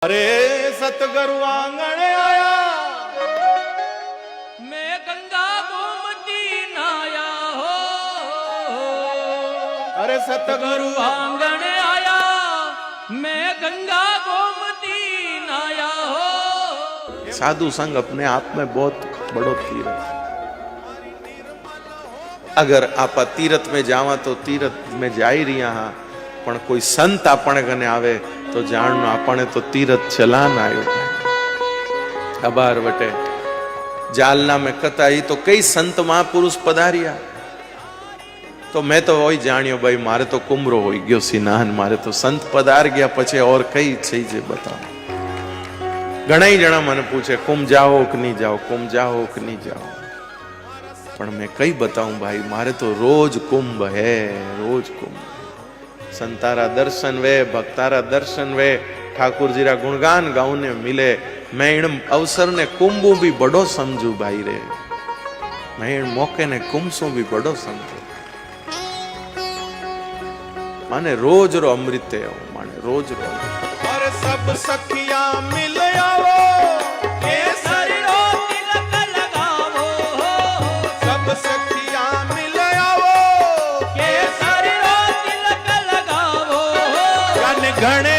अरे सतगुरु आंगण आया, मैं गंगा गोमती नाया हो। अरे सतगुरु आंगण आया, मैं गंगा गोमती नाया हो। साधु संग अपने आप में बहुत बड़ो तीर्थ है। अगर आप तीर्थ में जावा तो तीर्थ में जा ही रहा हाँ, पण कोई संत अपने कने आवे तो जाणनो आपणे तो तीर्थ चलान आयो। अबार वटे जालना में कथाई तो कई संत महापुरुष पधारिया, तो मैं तो वही जानियो भाई मारे तो कुमरो हो गयो सिनान, मारे तो संत पधार गया पछे और कई चीजे बताओ। घणाई जना मन पूछे कुम जाओ कि नहीं जाओ, कुम जाओ कि नहीं जाओ, पण मैं कई बताऊं भाई मारे तो रोज कुंभ है, रोज कुंभ। संतारा दर्शन वे, भक्तारा दर्शन वे, ठाकुर जी रा गुणगान गाउने मिले। मैं इन अवसर ने कुंभू भी बड़ो समझू भाई रे, मैं इन मौके ने कुंभ सो भी बड़ो समझू। माने रोज रो अमृत है, माने रोज रो अमृत। और सब सखिया मिल आवो, केसरी रो तिलक लगावो हो। सब सखिया मिल आवो, केसरी रो तिलक लगावो हो। जन गण